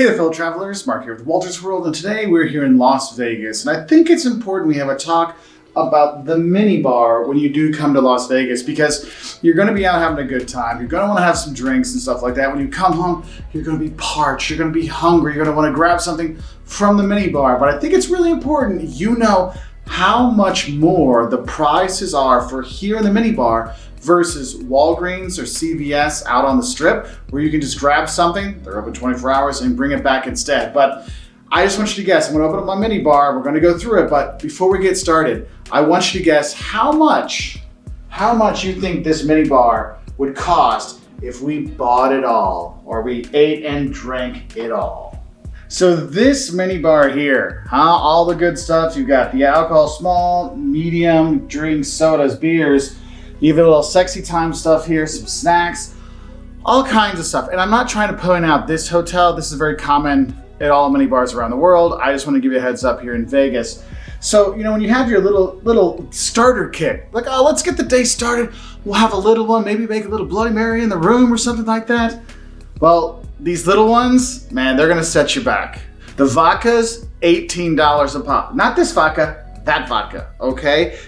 Hey there, fellow travelers. Mark here with Wolters World, and today we're here in Las Vegas. And I think it's important we have a talk about the Minibar when you do come to Las Vegas, because you're going to be out having a good time. You're going to want to have some drinks and stuff like that. When you come home, you're going to be parched. You're going to be hungry. You're going to want to grab something from the Minibar. But I think it's really important you know how much more the prices are for here in the Minibar versus Walgreens or CVS out on the strip, where you can just grab something, they're open 24 hours, and bring it back instead. But I just want you to guess. I'm going to open up my Minibar. We're going to go through it. But before we get started, I want you to guess how much you think this Minibar would cost if we bought it all, or we ate and drank it all. So this Minibar here, all the good stuff. You got the alcohol, small, medium, drinks, sodas, beers. You have a little sexy time stuff here, some snacks, all kinds of stuff. And I'm not trying to point out this hotel. This is very common at all Minibars around the world. I just want to give you a heads up here in Vegas. So, you know, when you have your little starter kit, like, oh, let's get the day started. We'll have a little one, maybe make a little Bloody Mary in the room or something like that. Well, these little ones, man, they're gonna set you back. The vodka's $18 a pop. Not this vodka, that vodka, okay?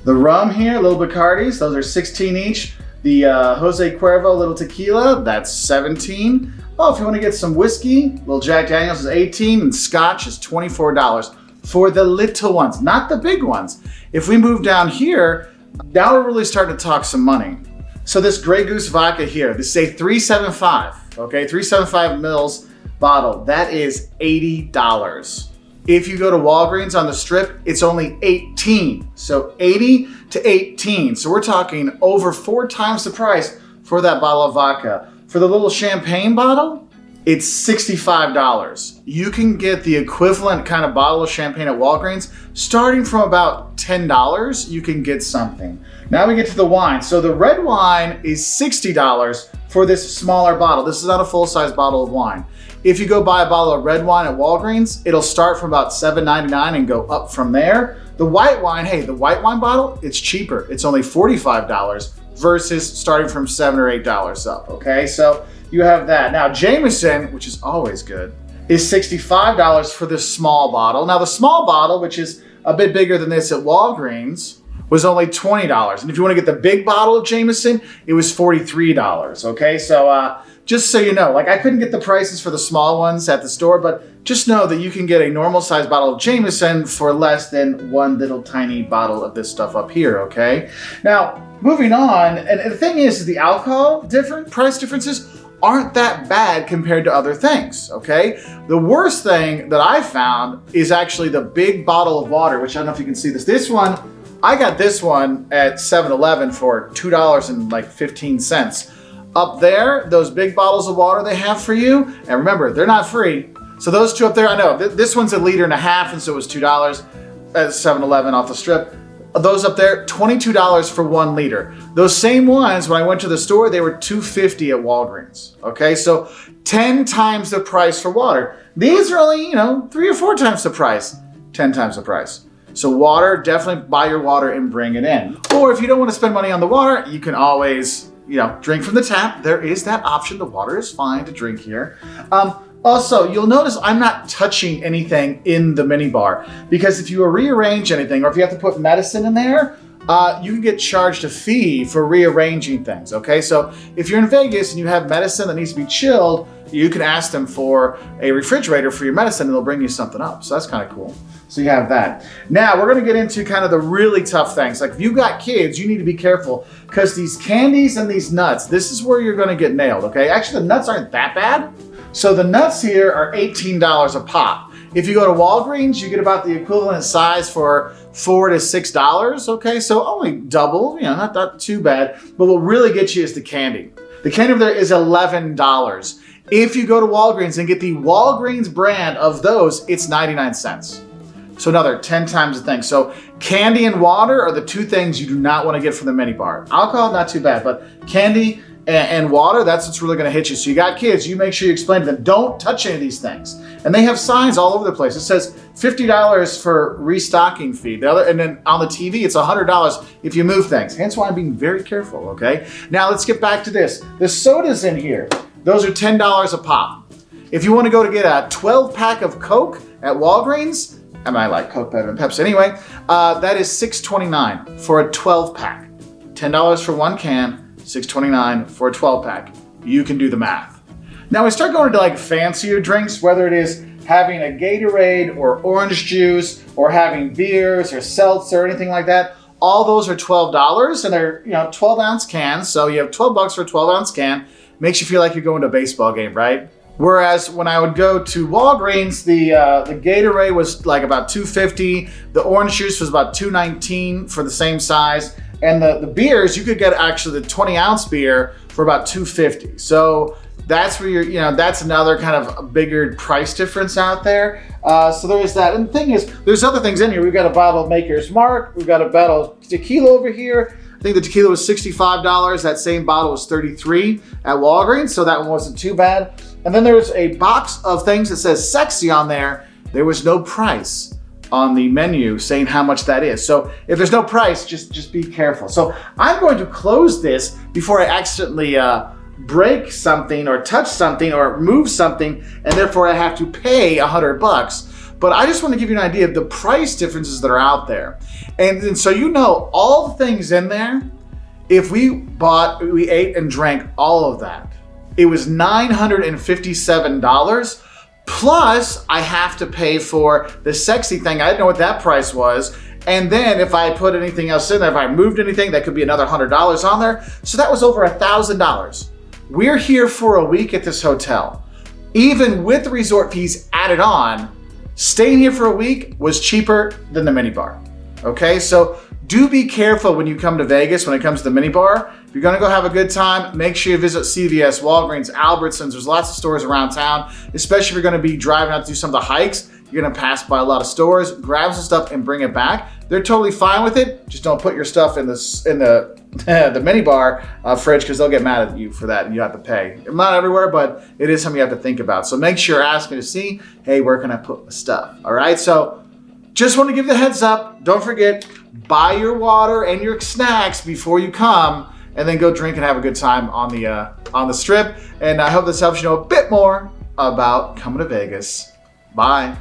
The rum here, little Bacardis, those are 16 each. The Jose Cuervo little tequila, that's 17. Oh, if you want to get some whiskey, little Jack Daniels is 18, and Scotch is $24 for the little ones, not the big ones. If we move down here, now we're really starting to talk some money. So this Grey Goose vodka here, this is a 375, okay, 375 mils bottle. That is $80. If you go to Walgreens on the strip, it's only 18. So 80 to 18. So we're talking over 4 times the price for that bottle of vodka. For the little champagne bottle, it's $65. You can get the equivalent kind of bottle of champagne at Walgreens. Starting from about $10, you can get something. Now we get to the wine. So the red wine is $60 for this smaller bottle. This is not a full-size bottle of wine. If you go buy a bottle of red wine at Walgreens, it'll start from about $7.99 and go up from there. The white wine, hey, the white wine bottle, it's cheaper. It's only $45 versus starting from $7 or $8 up, okay? So you have that. Now, Jameson, which is always good, is $65 for this small bottle. Now, the small bottle, which is a bit bigger than this at Walgreens, was only $20. And if you want to get the big bottle of Jameson, it was $43, okay? So just so you know, like, I couldn't get the prices for the small ones at the store, but just know that you can get a normal size bottle of Jameson for less than one little tiny bottle of this stuff up here, okay? Now, moving on, and the thing is the alcohol price differences aren't that bad compared to other things, okay? The worst thing that I found is actually the big bottle of water, which I don't know if you can see this. This one, I got this one at 7-Eleven for $2.15. Up there, those big bottles of water they have for you, and remember, they're not free. So those two up there, I know, this one's 1.5 liters, and so it was $2 at 7-Eleven off the strip. Those up there, $22 for 1 liter. Those same ones, when I went to the store, they were $2.50 at Walgreens. Okay, so 10 times the price for water. These are only, 3 or 4 times the price, 10 times the price. So water, definitely buy your water and bring it in. Or if you don't want to spend money on the water, you can always, drink from the tap. There is that option. The water is fine to drink here. Also, you'll notice I'm not touching anything in the Minibar, because if you rearrange anything, or if you have to put medicine in there, you can get charged a fee for rearranging things, okay? So if you're in Vegas and you have medicine that needs to be chilled, you can ask them for a refrigerator for your medicine and they'll bring you something up. So that's kind of cool. So you have that. Now we're gonna get into kind of the really tough things. Like if you've got kids, you need to be careful, because these candies and these nuts, this is where you're gonna get nailed, okay? Actually, the nuts aren't that bad. So the nuts here are $18 a pop. If you go to Walgreens, you get about the equivalent size for $4 to $6, okay? So only double, not too bad. But what really gets you is the candy. The candy over there is $11. If you go to Walgreens and get the Walgreens brand of those, it's 99 cents. So another 10 times the thing. So candy and water are the 2 things you do not want to get from the Minibar. Alcohol, not too bad, but candy and water, that's what's really gonna hit you. So you got kids, you make sure you explain to them, don't touch any of these things. And they have signs all over the place. It says $50 for restocking fee. And then on the TV, it's $100 if you move things. Hence why I'm being very careful, okay? Now let's get back to this. The sodas in here, those are $10 a pop. If you want to go to get a 12-pack of Coke at Walgreens, and I like Coke better than Pepsi anyway, that is $6.29 for a 12-pack. $10 for one can, $6.29 for a 12-pack. You can do the math. Now we start going to like fancier drinks, whether it is having a Gatorade or orange juice or having beers or seltzer or anything like that. All those are $12 and they're 12-ounce cans. So you have $12 for a 12-ounce can. Makes you feel like you're going to a baseball game, right? Whereas when I would go to Walgreens, the Gatorade was like about $2.50. The orange juice was about $2.19 for the same size. And the beers, you could get actually the 20-ounce beer for about $2.50. So that's where that's another kind of a bigger price difference out there. So there is that. And the thing is, there's other things in here. We've got a bottle of Maker's Mark. We've got a bottle of tequila over here. I think the tequila was $65. That same bottle was $33 at Walgreens, so that one wasn't too bad. And then there's a box of things that says sexy on there. There was no price on the menu saying how much that is. So if there's no price, just be careful. So I'm going to close this before I accidentally break something or touch something or move something, and therefore I have to pay $100. But I just want to give you an idea of the price differences that are out there. And so all the things in there, if we ate and drank all of that, it was $957, plus I have to pay for the sexy thing. I didn't know what that price was. And then if I put anything else in there, if I moved anything, that could be another $100 on there. So that was over $1,000. We're here for a week at this hotel. Even with the resort fees added on, staying here for a week was cheaper than the Minibar. Okay, so do be careful when you come to Vegas when it comes to the Minibar. If you're gonna go have a good time, make sure you visit CVS, Walgreens, Albertsons. There's lots of stores around town, especially if you're gonna be driving out to do some of the hikes. You're gonna pass by a lot of stores, grab some stuff and bring it back. They're totally fine with it. Just don't put your stuff in the Minibar fridge, because they'll get mad at you for that and you have to pay. Not everywhere, but it is something you have to think about. So make sure you're asking to see, hey, where can I put my stuff? All right, so just want to give you the heads up. Don't forget, buy your water and your snacks before you come, and then go drink and have a good time on the strip. And I hope this helps you know a bit more about coming to Vegas. Bye.